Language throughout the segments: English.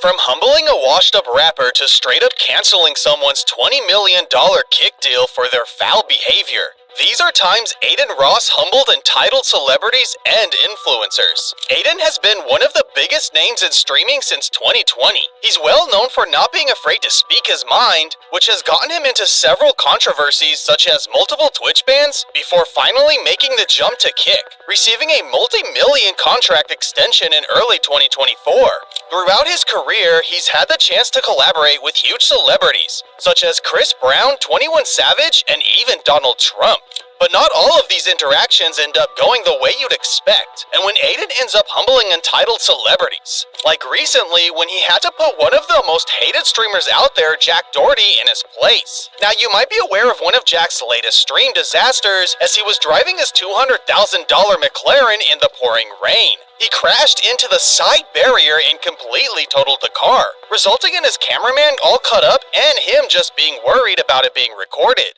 From humbling a washed-up rapper to straight-up canceling someone's $20 million kick deal for their foul behavior, these are times Adin Ross humbled entitled celebrities and influencers. Adin has been one of the biggest names in streaming since 2020. He's well known for not being afraid to speak his mind, which has gotten him into several controversies such as multiple Twitch bans before finally making the jump to Kick, receiving a multi-million contract extension in early 2024. Throughout his career, he's had the chance to collaborate with huge celebrities, such as Chris Brown, 21 Savage, and even Donald Trump. But not all of these interactions end up going the way you'd expect, and when Adin ends up humbling entitled celebrities, like recently when he had to put one of the most hated streamers out there, Jack Doherty, in his place. Now you might be aware of one of Jack's latest stream disasters, as he was driving his $200,000 McLaren in the pouring rain. He crashed into the side barrier and completely totaled the car, resulting in his cameraman all cut up and him just being worried about it being recorded.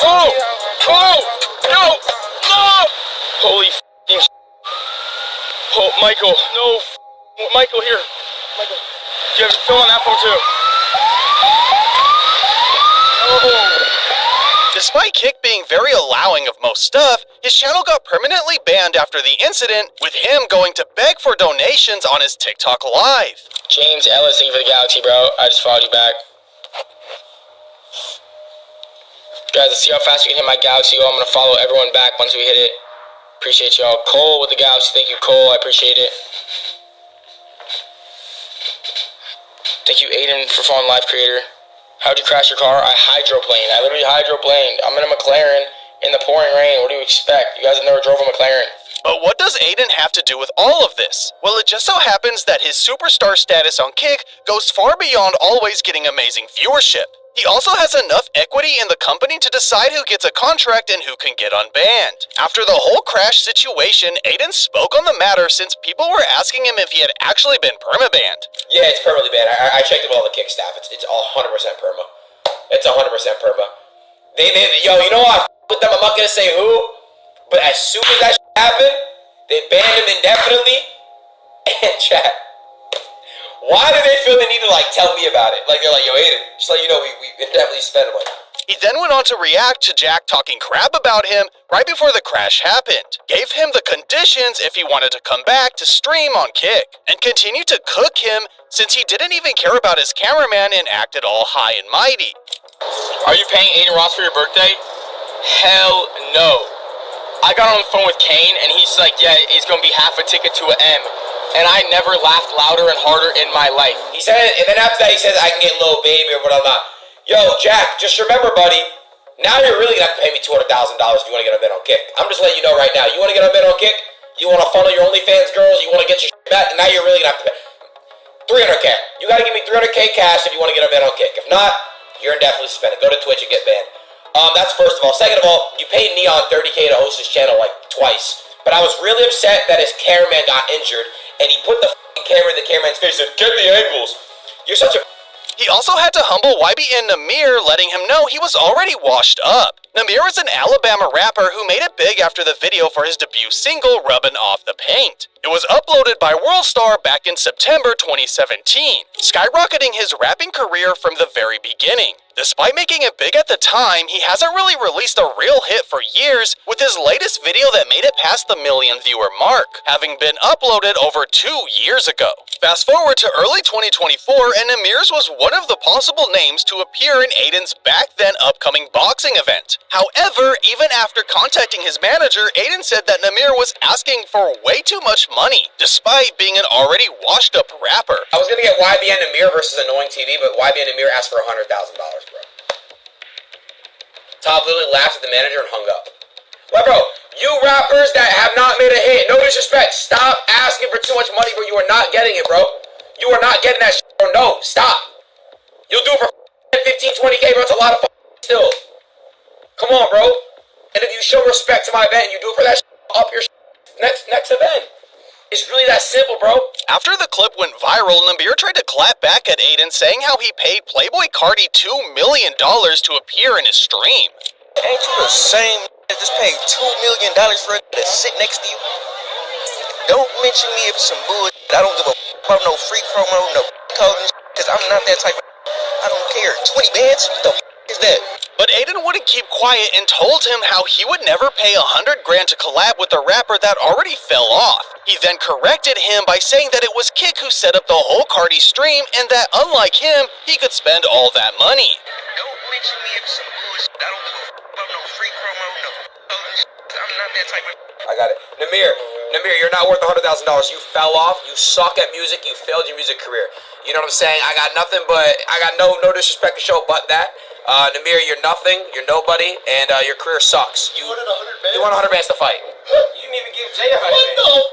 Oh! No! Holy f***ing sh**. Oh, Michael. No. Michael, here. Michael. You have to fill on that phone too. No. Despite Kick being very allowing of most stuff, his channel got permanently banned after the incident, with him going to beg for donations on his TikTok live. James Ellis, thank you for the galaxy, bro. I just followed you back. Guys, let's see how fast we can hit my galaxy goal. I'm going to follow everyone back once we hit it. Appreciate y'all. Cole with the galaxy. Thank you, Cole. I appreciate it. Thank you, Adin, for following live creator. How'd you crash your car? I hydroplaned. I literally hydroplaned. I'm in a McLaren in the pouring rain. What do you expect? You guys have never drove a McLaren. But what does Adin have to do with all of this? Well, it just so happens that his superstar status on Kick goes far beyond always getting amazing viewership. He also has enough equity in the company to decide who gets a contract and who can get unbanned. After the whole crash situation, Adin spoke on the matter since people were asking him if he had actually been permabanned. Yeah, it's permanently banned. I checked it with all the Kick staff. It's 100% perma. It's 100% perma. Yo, you know what? I with them. I'm not gonna say who, but as soon as that happened, they banned him indefinitely. And chat. Why do they feel the need to tell me about it? They're like, yo, Adin, just let you know we definitely spent money. He then went on to react to Jack talking crap about him right before the crash happened, gave him the conditions if he wanted to come back to stream on Kick, and continued to cook him since he didn't even care about his cameraman and acted all high and mighty. Are you paying Adin Ross for your birthday? Hell no. I got on the phone with Kane and he's like, yeah, it's gonna be half a ticket to an M. And I never laughed louder and harder in my life. He said, and then after that he says, I can get Lil Baby or whatnot. Yo, Jack, just remember, buddy, now you're really gonna have to pay me $200,000 if you wanna get a bid on Kick. I'm just letting you know right now. You wanna get a bid on Kick? You wanna funnel your OnlyFans girls? You wanna get your shit back? Now you're really gonna have to pay 300K. You gotta give me 300K cash if you wanna get a bid on Kick. If not, you're indefinitely suspended. Go to Twitch and get banned. That's first of all. Second of all, you paid Neon 30K to host his channel twice. But I was really upset that his cameraman got injured, and he put the camera in the cameraman's face and said, get the angles. You're such a... He also had to humble YB and Namir, letting him know he was already washed up. Namir is an Alabama rapper who made it big after the video for his debut single, Rubbin' Off the Paint. It was uploaded by Worldstar back in September 2017, skyrocketing his rapping career from the very beginning. Despite making it big at the time, he hasn't really released a real hit for years, with his latest video that made it past the million viewer mark, having been uploaded over 2 years ago. Fast forward to early 2024, and Namir's was one of the possible names to appear in Adin's back then upcoming boxing event. However, even after contacting his manager, Adin said that Namir was asking for way too much money, despite being an already washed up rapper. I was gonna get YB and Namir versus Annoying TV, but YB and Namir asked for $100,000, bro. Top literally laughed at the manager and hung up. Well, bro, you rappers that have not made a hit, no disrespect, stop asking for too much money, bro. You are not getting it, bro. You are not getting that shit, bro. No, stop. You'll do it for 15, 20K, bro. It's a lot of still. Come on, bro. And if you show respect to my event, you do it for that shit, up your next event. It's really that simple, bro. After the clip went viral, Namir tried to clap back at Adin, saying how he paid Playboy Cardi $2 million to appear in his stream. Ain't you the same just paying $2 million for it to sit next to you? Don't mention me if it's some bullshit. I don't give a about no free promo, no code, because I'm not that type of. I don't care. 20 bands? What the is that? But Adin wouldn't keep quiet and told him how he would never pay $100 grand to collab with a rapper that already fell off. He then corrected him by saying that it was Kick who set up the whole Cardi stream and that unlike him, he could spend all that money. Don't mention me if it's some bullshit. I don't give a about no free promo, no code, I'm not that type of. I got it. Namir, you're not worth $100,000. You fell off. You suck at music. You failed your music career. You know what I'm saying? I got nothing but, I got no disrespect to show but that. Namir, you're nothing. You're nobody. And your career sucks. You wanted 100 bands? You want 100 bands to fight. You didn't even give Jay 100 bands.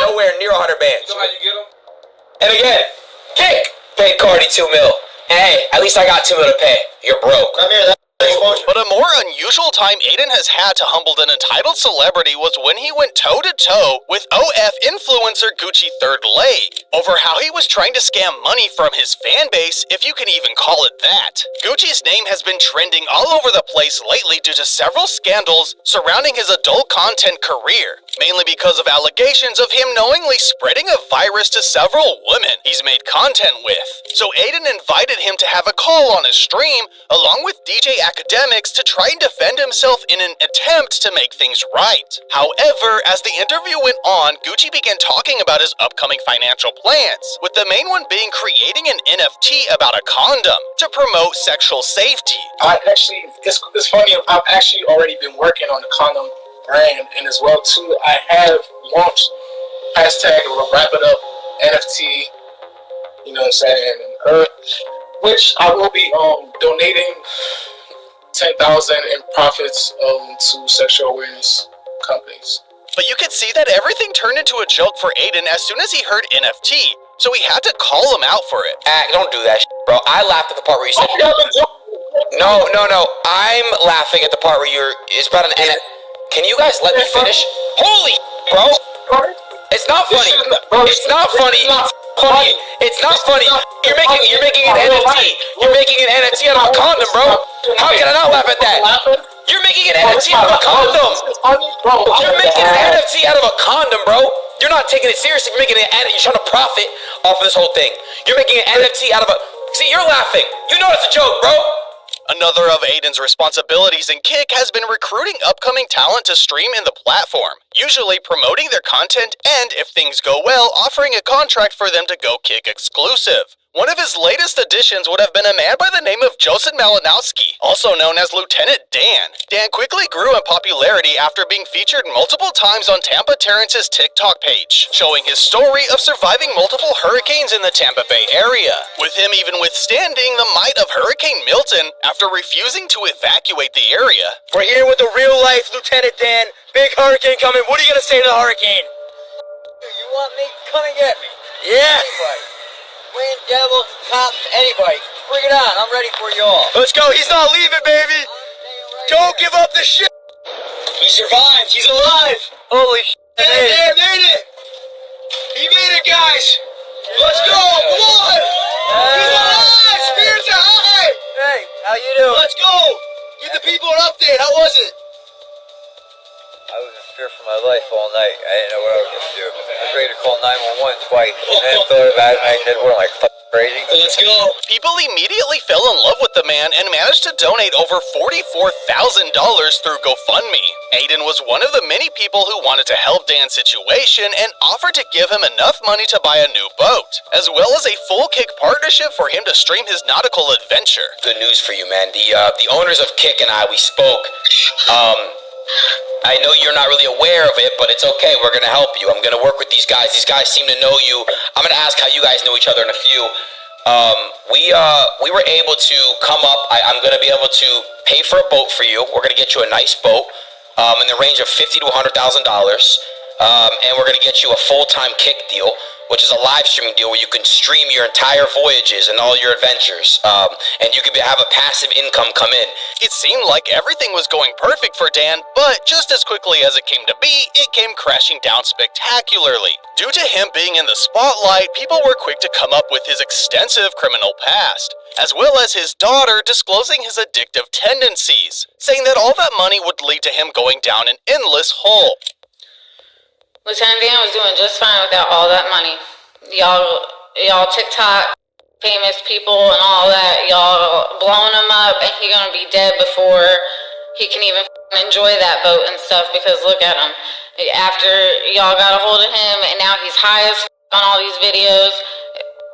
Nowhere near 100 bands. You know how you get them? And again, Kick paid Cardi 2 mil. And hey, at least I got 2 mil to pay. You're broke. Namir, But a more unusual time Adin has had to humble an entitled celebrity was when he went toe-to-toe with OF influencer Gucci Third Leg over how he was trying to scam money from his fan base, if you can even call it that. Gucci's name has been trending all over the place lately due to several scandals surrounding his adult content career, mainly because of allegations of him knowingly spreading a virus to several women he's made content with. So Adin invited him to have a call on his stream along with DJ Academics to try and defend himself in an attempt to make things right. However, as the interview went on, Gucci began talking about his upcoming financial plans, with the main one being creating an NFT about a condom to promote sexual safety. It's funny, I've actually already been working on the condom brand, and as well too, I have launched hashtag Wrap It Up NFT, you know what I'm saying, which I will be donating 10,000 in profits to sexual awareness companies. But you could see that everything turned into a joke for Adin as soon as he heard NFT, so he had to call him out for it. Don't do that, bro. I laughed at the part where you said. No. I'm laughing at the part where it's about an NFT. Can you guys let me finish? Holy, bro. It's not funny. It's not funny. It's not funny. You're making an NFT. You're making an NFT out of a condom, bro. How can I not laugh at that? You're making an NFT out of a condom. You're making an NFT out of a condom, bro. You're not taking it seriously. You're making you're trying to profit off of this whole thing. You're making an NFT out of a. See, you're laughing. You know it's a joke, bro. Another of Adin's responsibilities in Kick has been recruiting upcoming talent to stream in the platform, usually promoting their content and, if things go well, offering a contract for them to go Kick exclusive. One of his latest additions would have been a man by the name of Joseph Malinowski, also known as Lieutenant Dan. Dan quickly grew in popularity after being featured multiple times on Tampa Terrence's TikTok page, showing his story of surviving multiple hurricanes in the Tampa Bay area, with him even withstanding the might of Hurricane Milton after refusing to evacuate the area. We're here with the real-life Lieutenant Dan. Big hurricane coming. What are you going to say to the hurricane? You want me? Come and get me. Yeah. Anybody. Wind, devil, cops, anybody. Bring it on. I'm ready for you all. Let's go. He's not leaving, baby. Don't give up the shit. He survived. He's alive. Holy shit. Dan made it. He made it, guys. Let's go. Come on. He's alive. Spirits are high. Hey, how you doing? Let's go. Give the people an update. How was it? I was in fear for my life all night. I didn't know what I was going to do. I was ready to call 911 twice. And then thought about it, and I said, what am I, crazy? Let's go. People immediately fell in love with the man and managed to donate over $44,000 through GoFundMe. Adin was one of the many people who wanted to help Dan's situation and offered to give him enough money to buy a new boat, as well as a full Kick partnership for him to stream his nautical adventure. Good news for you, man. The owners of Kick and I, we spoke. I know you're not really aware of it, but it's okay. We're going to help you. I'm going to work with these guys. These guys seem to know you. I'm going to ask how you guys know each other in a few. We were able to come up. I'm going to be able to pay for a boat for you. We're going to get you a nice boat in the range of $50,000 to $100,000. And we're going to get you a full-time Kick deal, which is a live streaming deal where you can stream your entire voyages and all your adventures. And you can have a passive income come in. It seemed like everything was going perfect for Dan, but just as quickly as it came to be, it came crashing down spectacularly. Due to him being in the spotlight, people were quick to come up with his extensive criminal past, as well as his daughter disclosing his addictive tendencies, saying that all that money would lead to him going down an endless hole. Lieutenant Dan was doing just fine without all that money. Y'all TikTok famous people and all that, y'all blowing him up, and he gonna be dead before he can even enjoy that boat and stuff, because look at him. After y'all got a hold of him, and now he's high as on all these videos.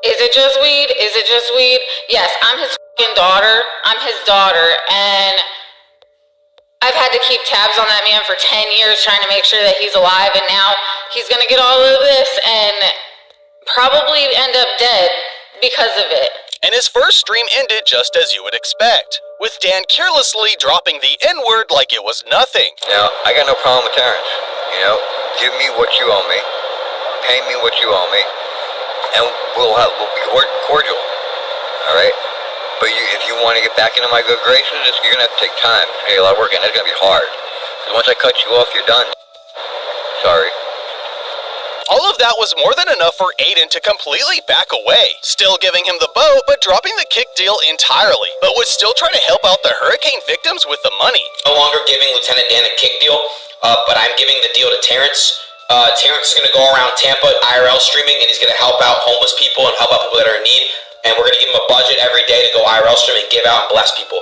Is it just weed? Is it just weed? Yes, I'm his daughter. I'm his daughter, and I've had to keep tabs on that man for 10 years trying to make sure that he's alive, and now he's gonna get all of this and probably end up dead because of it. And his first stream ended just as you would expect, with Dan carelessly dropping the N-word like it was nothing. Now, I got no problem with Terrence. You know, give me what you owe me, pay me what you owe me, and we'll be cordial, all right? But if you want to get back into my good graces, you're going to have to take time. It's going to be a lot of work, and it's going to be hard. Because once I cut you off, you're done. Sorry. All of that was more than enough for Adin to completely back away, still giving him the boat, but dropping the kick deal entirely, but would still try to help out the hurricane victims with the money. No longer giving Lieutenant Dan a kick deal, but I'm giving the deal to Terrence. Terrence is going to go around Tampa IRL streaming, and he's going to help out homeless people and help out people that are in need. And we're going to give him a budget every day to go IRL stream and give out and bless people.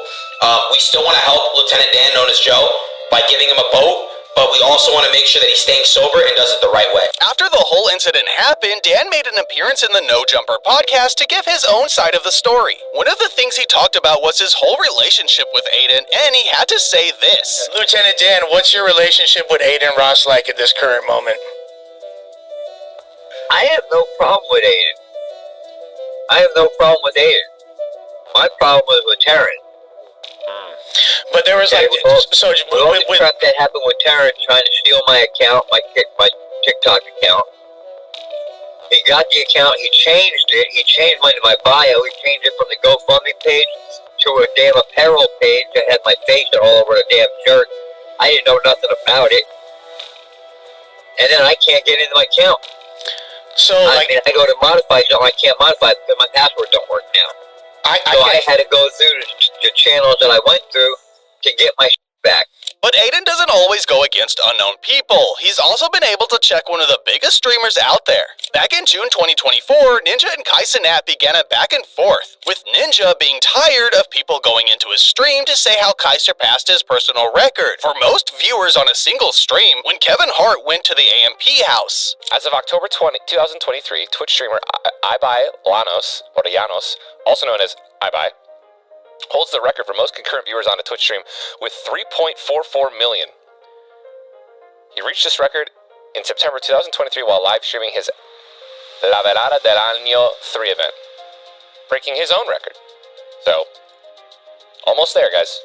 We still want to help Lieutenant Dan, known as Joe, by giving him a boat, but we also want to make sure that he's staying sober and does it the right way. After the whole incident happened, Dan made an appearance in the No Jumper podcast to give his own side of the story. One of the things he talked about was his whole relationship with Adin, and he had to say this. Lieutenant Dan, what's your relationship with Adin Ross like at this current moment? I have no problem with Adin. I have no problem with Adin. My problem was with Terrence. But there was like, so with crap that happened with Terrence trying to steal my account, my TikTok account. He got the account, he changed it, he changed my bio, he changed it from the GoFundMe page to a damn apparel page that had my face all over a damn shirt. I didn't know nothing about it. And then I can't get into my account. So I go to modify something, I can't modify it because my password don't work now. I had to go through the channels that I went through to get my back. But Adin doesn't always go against unknown people. He's also been able to check one of the biggest streamers out there. Back in June 2024, Ninja and Kai Cenat began a back and forth, with Ninja being tired of people going into his stream to say how Kai surpassed his personal record for most viewers on a single stream when Kevin Hart went to the AMP house. As of October 2023, Twitch streamer Ibai Llanos, also known as Ibai, holds the record for most concurrent viewers on a Twitch stream with 3.44 million. He reached this record in September 2023 while live streaming his La Velada del Año 3 event, breaking his own record. So, almost there, guys.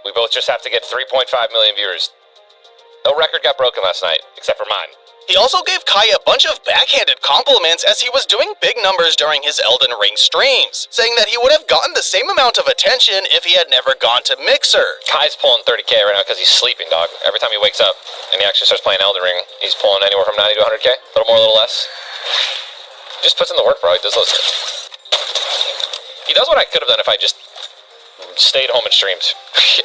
We both just have to get 3.5 million viewers. No record got broken last night, except for mine. He also gave Kai a bunch of backhanded compliments as he was doing big numbers during his Elden Ring streams, saying that he would have gotten the same amount of attention if he had never gone to Mixer. Kai's pulling 30K right now because he's sleeping, dog. Every time he wakes up and he actually starts playing Elden Ring, he's pulling anywhere from 90 to 100K. A little more, a little less. He just puts in the work, bro. He does those. He does what I could have done if I just stayed home and streamed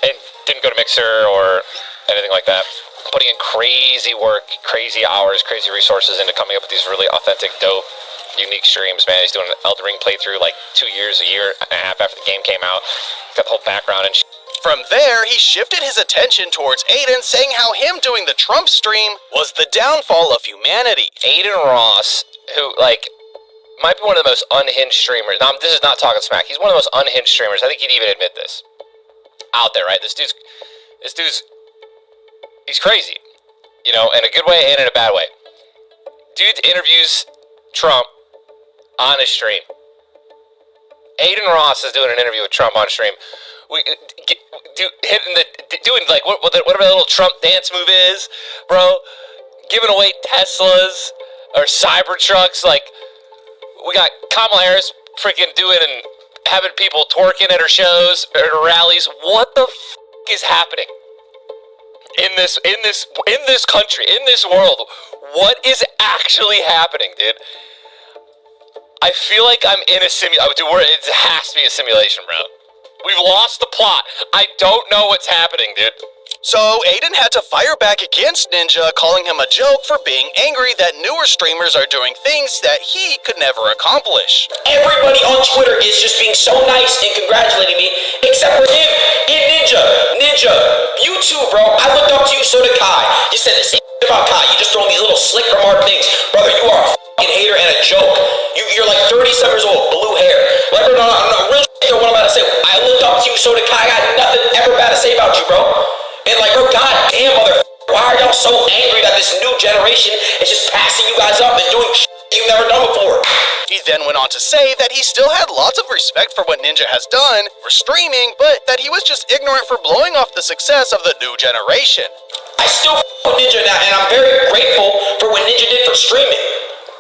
and didn't go to Mixer or anything like that. Putting in crazy work, crazy hours, crazy resources into coming up with these really authentic, dope, unique streams, man. He's doing an Elden Ring playthrough like 2 years, a year and a half after the game came out. Got the whole background and From there, he shifted his attention towards Adin, saying how him doing the Trump stream was the downfall of humanity. Adin Ross, who, like, might be one of the most unhinged streamers. Now, this is not talking smack. He's one of the most unhinged streamers. I think he'd even admit this. Out there, right? This dude's he's crazy, you know, in a good way and in a bad way. Dude interviews Trump on his stream. Adin Ross is doing an interview with Trump on stream. Doing like whatever that little Trump dance move is, bro. Giving away Teslas or Cybertrucks. Like, we got Kamala Harris freaking doing and having people twerking at her shows or her rallies. What the f*** is happening? In this country, in this world, what is actually happening, dude? I feel like I'm in a simulation. It has to be a simulation, bro. We've lost the plot. I don't know what's happening, dude. So Adin had to fire back against Ninja, calling him a joke for being angry that newer streamers are doing things that he could never accomplish. Everybody on Twitter is just being so nice and congratulating me, except for him and Ninja. Ninja, you too, bro. I looked up to you, so did Kai. You said the same about Kai. You just throwing these little slick remark things. Brother, you are a fucking hater and a joke. You're like 37 years old, blue hair. Like, no, real shit, what I'm about to say. I looked up to you, so did Kai. I got nothing ever bad to say about you, bro. And like, bro, goddamn, why are y'all so angry that this new generation is just passing you guys up and doing shit you've never done before? He then went on to say that he still had lots of respect for what Ninja has done for streaming, but that he was just ignorant for blowing off the success of the new generation. I still with Ninja now, and I'm very grateful for what Ninja did for streaming.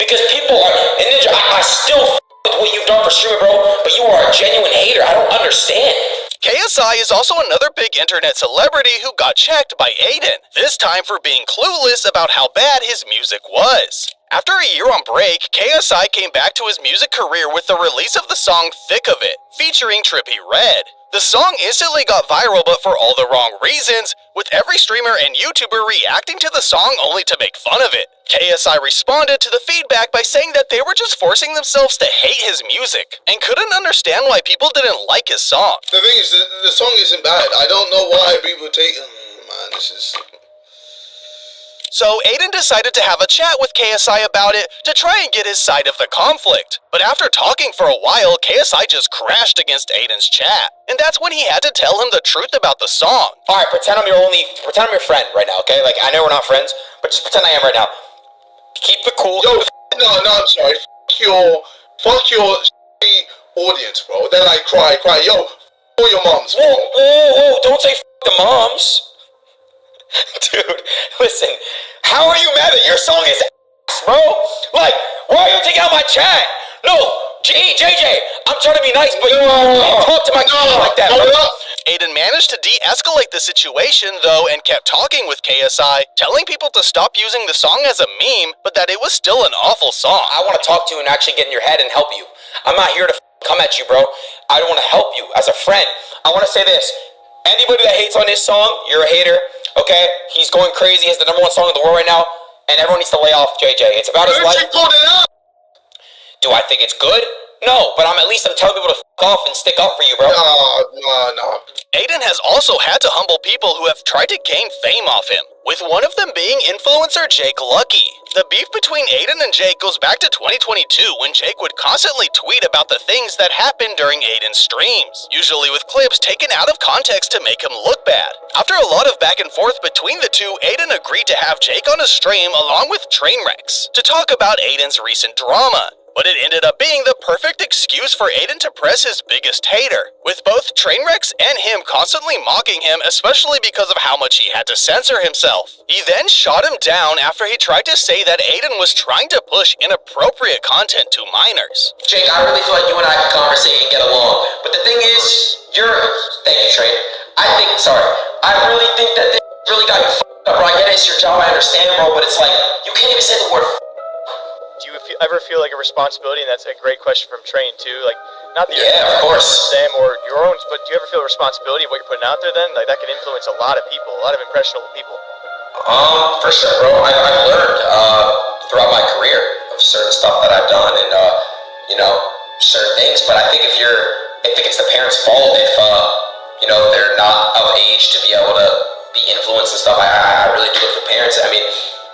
Because people are, and Ninja, I still with what you've done for streaming, bro, but you are a genuine hater. I don't understand. KSI is also another big internet celebrity who got checked by Adin, this time for being clueless about how bad his music was. After a year on break, KSI came back to his music career with the release of the song Thick of It, featuring Trippie Redd. The song instantly got viral, but for all the wrong reasons, with every streamer and YouTuber reacting to the song only to make fun of it. KSI responded to the feedback by saying that they were just forcing themselves to hate his music, and couldn't understand why people didn't like his song. The thing is, the song isn't bad. I don't know why people take... man, this is... So Adin decided to have a chat with KSI about it to try and get his side of the conflict. But after talking for a while, KSI just crashed against Adin's chat. And that's when he had to tell him the truth about the song. Alright, pretend I'm your friend right now, okay? Like, I know we're not friends, but just pretend I am right now. Keep it cool. Yo, no, I'm sorry. Fuck your audience, bro. Then I cry. Yo, all your moms, bro. Whoa, don't say the moms. Dude, listen, how are you mad that your song is ass, bro? Like, why are you taking out my chat? No, JJ, I'm trying to be nice, but you can't talk to my kid like that, bro. Adin managed to de-escalate the situation, though, and kept talking with KSI, telling people to stop using the song as a meme, but that it was still an awful song. I want to talk to you and actually get in your head and help you. I'm not here to come at you, bro. I want to help you as a friend. I want to say this. Anybody that hates on this song, you're a hater, okay? He's going crazy. He's the #1 song in the world right now, and everyone needs to lay off JJ. It's about his life. Do I think it's good? No, but I'm telling people to f*** off and stick up for you, bro. No. Adin has also had to humble people who have tried to gain fame off him, with one of them being influencer Jake Lucky. The beef between Adin and Jake goes back to 2022, when Jake would constantly tweet about the things that happened during Adin's streams, usually with clips taken out of context to make him look bad. After a lot of back and forth between the two, Adin agreed to have Jake on his stream along with Trainwrecks to talk about Adin's recent drama. But it ended up being the perfect excuse for Adin to press his biggest hater, with both Trainwrecks and him constantly mocking him, especially because of how much he had to censor himself. He then shot him down after he tried to say that Adin was trying to push inappropriate content to minors. Jake, I really feel like you and I can conversate and get along. But the thing is, thank you, Train. I really think that this really got you f***ed up, bro. I get it, it's your job, I understand, bro, but it's like, you can't even say the word f***. Do you ever feel like a responsibility, and that's a great question from Train too, like, not that of course. Sam or your own, but do you ever feel a responsibility of what you're putting out there then? Like, that can influence a lot of people, a lot of impressionable people. For sure, bro. I've learned throughout my career of certain stuff that I've done and, certain things, but I think it's the parents' fault if, they're not of age to be able to be influenced and stuff. I really do it for parents. I mean,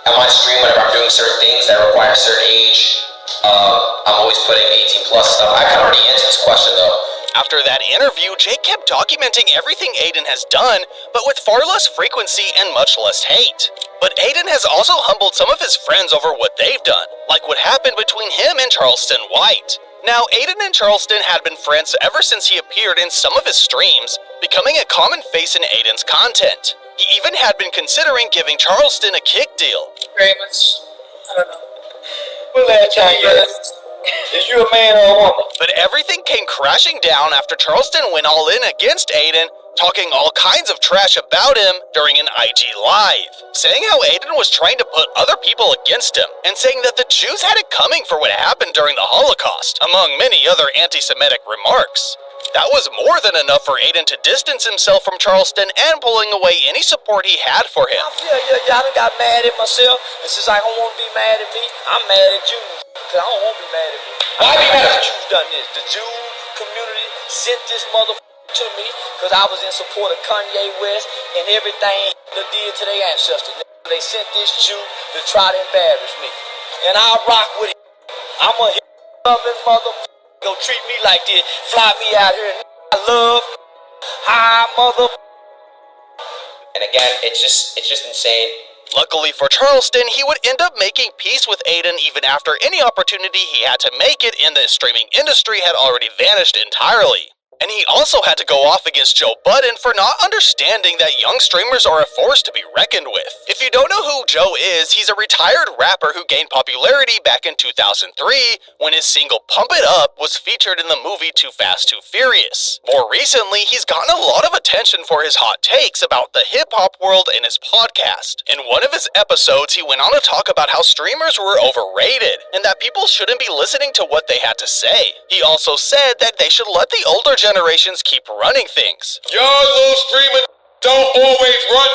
on my stream, whenever I'm doing certain things that require a certain age, I'm always putting 18 plus stuff. I kind of already answered this question though. After that interview, Jake kept documenting everything Adin has done, but with far less frequency and much less hate. But Adin has also humbled some of his friends over what they've done, like what happened between him and Charleston White. Now, Adin and Charleston had been friends ever since he appeared in some of his streams, becoming a common face in Adin's content. He even had been considering giving Charleston a kick deal. Very much, I don't know. Well, last time, is you a man or a woman? But everything came crashing down after Charleston went all in against Adin, talking all kinds of trash about him during an IG Live, saying how Adin was trying to put other people against him, and saying that the Jews had it coming for what happened during the Holocaust, among many other anti-Semitic remarks. That was more than enough for Adin to distance himself from Charleston and pulling away any support he had for him. I done got mad at myself, and since I don't want to be mad at me, I'm mad at you, because I don't want to be mad at me. Why be mad at you? You've done this. The Jew community sent this motherfucker to me, because I was in support of Kanye West and everything they did to their ancestors. They sent this Jew to try to embarrass me. And I'll rock with him. I'm a loving motherfucker. Go treat me like this, fly me out here, and I love high mother. And again, it's just insane. Luckily for Charleston, he would end up making peace with Adin even after any opportunity he had to make it in the streaming industry had already vanished entirely. And he also had to go off against Joe Budden for not understanding that young streamers are a force to be reckoned with. If you don't know who Joe is, he's a retired rapper who gained popularity back in 2003 when his single Pump It Up was featured in the movie Too Fast, Too Furious. More recently, he's gotten a lot of attention for his hot takes about the hip-hop world in his podcast. In one of his episodes, he went on to talk about how streamers were overrated and that people shouldn't be listening to what they had to say. He also said that they should let the older generations keep running things. Y'all little streaming don't always run.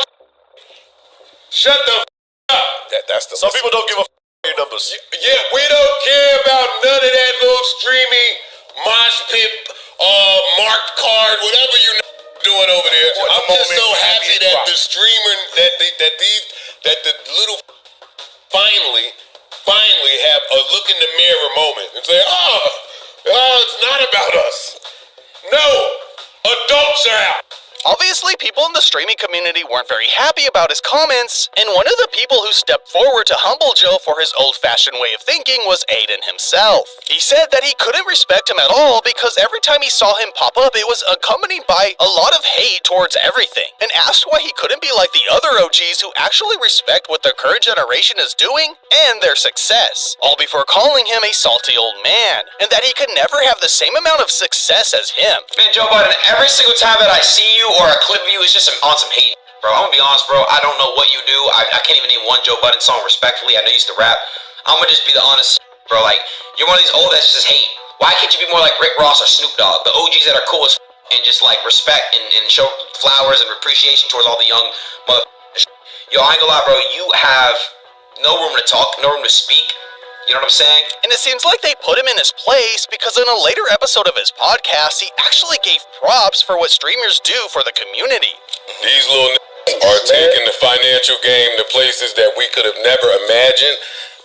Shut the up. That's the. Some people don't give a your numbers. Yeah, we don't care about none of that little streamy mosh pit, marked card, whatever you doing over there. I'm just so happy that the streamer, that the little finally have a look in the mirror moment and say, oh, it's not about us. No, adults are out. Obviously, people in the streaming community weren't very happy about his comments, and one of the people who stepped forward to humble Joe for his old-fashioned way of thinking was Adin himself. He said that he couldn't respect him at all because every time he saw him pop up, it was accompanied by a lot of hate towards everything, and asked why he couldn't be like the other OGs who actually respect what the current generation is doing and their success, all before calling him a salty old man, and that he could never have the same amount of success as him. Man, Joe Budden, every single time that I see you or a clip of you, it's just on some hate, bro. I'm gonna be honest, bro. I don't know what you do. I can't even name one Joe Budden song respectfully. I know you used to rap. I'm gonna just be the honest, bro. Like, you're one of these old that's just hate. Why can't you be more like Rick Ross or Snoop Dogg, the OGs that are cool as and just like respect and show flowers and appreciation towards all the young motherfuckers? Yo, I ain't gonna lie, bro. You have no room to talk, no room to speak. You know what I'm saying? And it seems like they put him in his place because in a later episode of his podcast, he actually gave props for what streamers do for the community. These little are taking the financial game to places that we could have never imagined.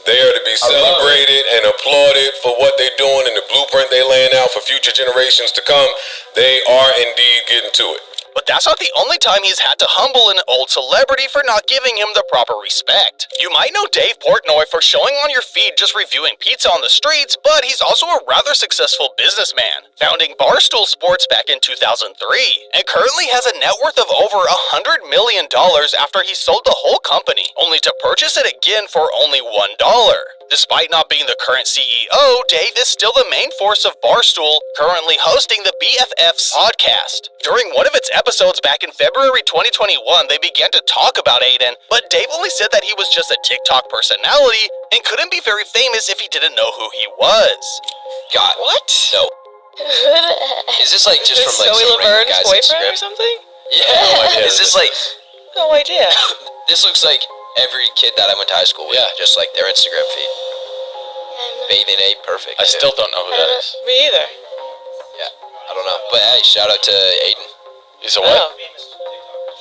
They are to be celebrated and applauded for what they're doing and the blueprint they're laying out for future generations to come. They are indeed getting to it. But that's not the only time he's had to humble an old celebrity for not giving him the proper respect. You might know Dave Portnoy for showing on your feed just reviewing pizza on the streets, but he's also a rather successful businessman, founding Barstool Sports back in 2003, and currently has a net worth of over $100 million after he sold the whole company, only to purchase it again for only $1. Despite not being the current CEO, Dave is still the main force of Barstool, currently hosting the BFFs podcast. During one of its episodes back in February 2021, they began to talk about Adin, but Dave only said that he was just a TikTok personality and couldn't be very famous if he didn't know who he was. God, What? no. Is this like just from like Zoe some random Laverne's guy's boyfriend Instagram? or something? Yeah, no idea. Is this like? No idea. This looks like every kid that I went to high school with. Yeah. Just like their Instagram feed. Bathing ape, perfect. I still don't know who that is. Me either. Yeah, I don't know. But hey, shout out to Adin. He's a what? Oh.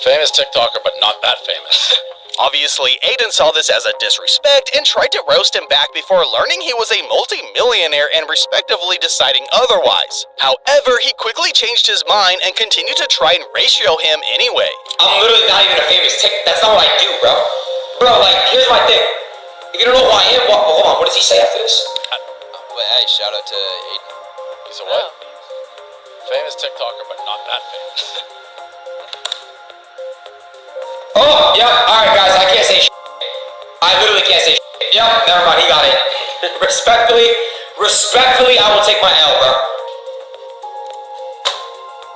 Famous TikToker, but not that famous. Obviously, Adin saw this as a disrespect and tried to roast him back before learning he was a multi-millionaire and respectively deciding otherwise. However, he quickly changed his mind and continued to try and ratio him anyway. I'm literally not even a famous That's not what I do, bro. Bro, like, here's my thing. If you don't know who I am, hold on. What does he say after this? But hey, shout out to Adin. He's a what? Famous TikToker, but not that famous. Oh, yep. Alright, guys, I can't say shit. I literally can't say shit. Yep, never mind, he got it. Respectfully, I will take my L, bro.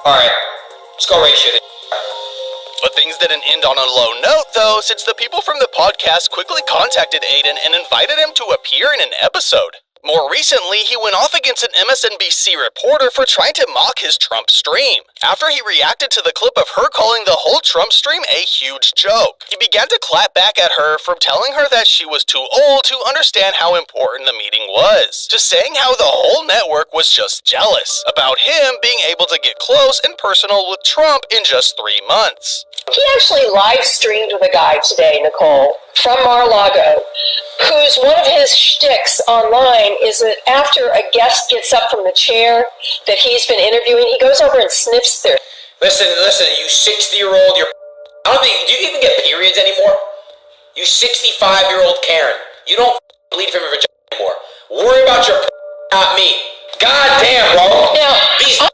Alright, let's go ratio this. But things didn't end on a low note, though, since the people from the podcast quickly contacted Adin and invited him to appear in an episode. More recently, he went off against an MSNBC reporter for trying to mock his Trump stream. After he reacted to the clip of her calling the whole Trump stream a huge joke, he began to clap back at her from telling her that she was too old to understand how important the meeting was, to saying how the whole network was just jealous about him being able to get close and personal with Trump in just 3 months. He actually live streamed with a guy today, Nicole, from Mar-a-Lago, who's one of his shticks online is that after a guest gets up from the chair that he's been interviewing, he goes over and sniffs their... Listen, you 60-year-old, I don't think, do you even get periods anymore? You 65-year-old Karen, you don't bleed from your vagina anymore. Worry about your not me. God damn, bro. Now, These on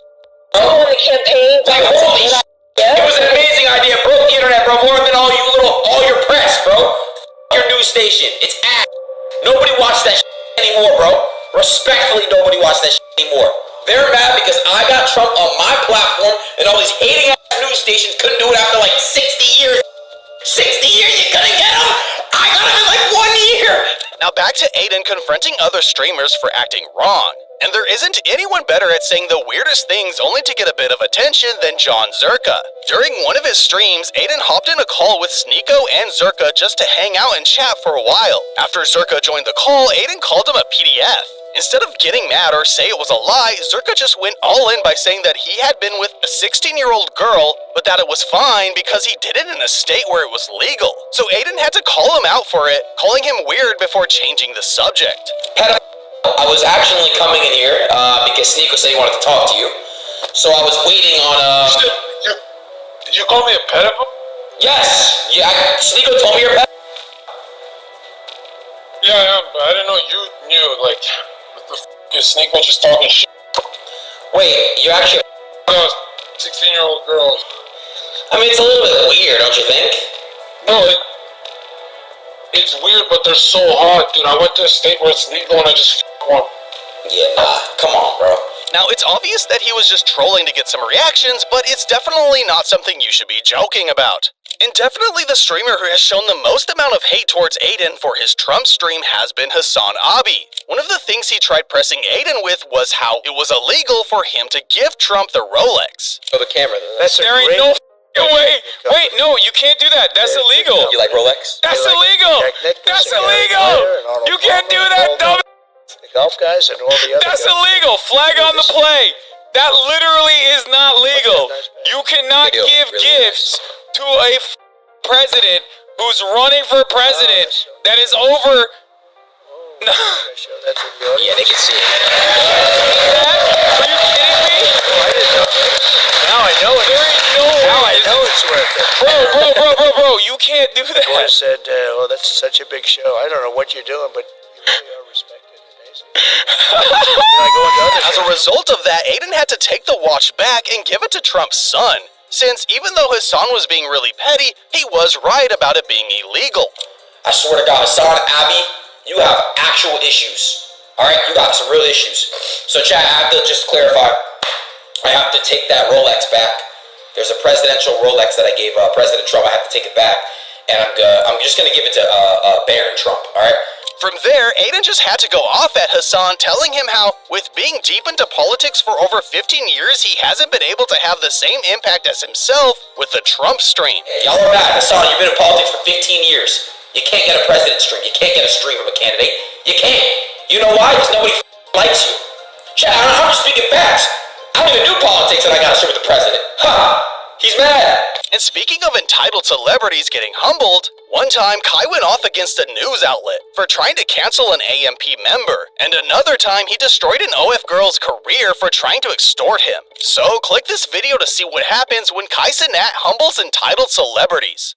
the campaign... like, holy shit. It was an amazing idea. Broke the internet, bro. More than all your press, bro. Your news station. It's ass. Nobody watches that shit anymore, bro. Respectfully, nobody watches that shit anymore. They're mad because I got Trump on my platform and all these hating ass news stations couldn't do it after like 60 years. 60 years, you couldn't get him? I got him in like 1 year. Now back to Adin confronting other streamers for acting wrong. And there isn't anyone better at saying the weirdest things only to get a bit of attention than John Zerka. During one of his streams, Adin hopped in a call with Sneeko and Zerka just to hang out and chat for a while. After Zerka joined the call, Adin called him a PDF. Instead of getting mad or say it was a lie, Zerka just went all in by saying that he had been with a 16-year-old girl, but that it was fine because he did it in a state where it was legal. So Adin had to call him out for it, calling him weird before changing the subject. I was actually coming in here because Sneeko said he wanted to talk to you. So I was waiting on Did you call me a pedophile? Yes! Yeah, Sneeko told me you're a pedophile. Yeah, I am, but I didn't know you knew, like, what the f*** is Sneeko just talking shit? Wait, you actually... No, 16-year-old girl. I mean, it's a little bit weird, don't you think? No, it's weird, but they're so hot, dude. I went to a state where it's legal and I just won. Yeah, nah, come on, bro. Now, it's obvious that he was just trolling to get some reactions, but it's definitely not something you should be joking about. And definitely the streamer who has shown the most amount of hate towards Adin for his Trump stream has been Hassan Abi. One of the things he tried pressing Adin with was how it was illegal for him to give Trump the Rolex. Oh, the camera. There ain't no way. Wait, no, you can't do that. That's illegal. You like Rolex? That's illegal. That's illegal. You can't do that, dumb. The golf guys and all the other That's guys. illegal. Flag on the play. That literally is not legal. You cannot give gifts to a president who's running for president that is over. No. Yeah, they can see it. Are you kidding me? I didn't know that. Now I know it. There ain't no Now way. I know it's worth it. Bro, you can't do that. I said, well, that's such a big show. I don't know what you're doing, but you really are respected. As a result of that, Adin had to take the watch back and give it to Trump's son, since even though his son was being really petty, he was right about it being illegal. I swear to God, Hassan Abi, you have actual issues. Alright, you got some real issues. So Chad, I have to just clarify. I have to take that Rolex back. There's a presidential Rolex that I gave President Trump. I have to take it back. And I'm just going to give it to Baron Trump, alright? From there, Adin just had to go off at Hassan, telling him how, with being deep into politics for over 15 years, he hasn't been able to have the same impact as himself with the Trump stream. Y'all are bad. Hassan, you've been in politics for 15 years. You can't get a president stream. You can't get a stream from a candidate. You can't. You know why? Because nobody likes you. Chad, I'm just speaking facts. I don't even do politics and I got a stream with the president. Ha! He's mad. And speaking of entitled celebrities getting humbled, one time Kai went off against a news outlet for trying to cancel an AMP member, and another time he destroyed an OF girl's career for trying to extort him. So click this video to see what happens when Kai Cenat humbles entitled celebrities.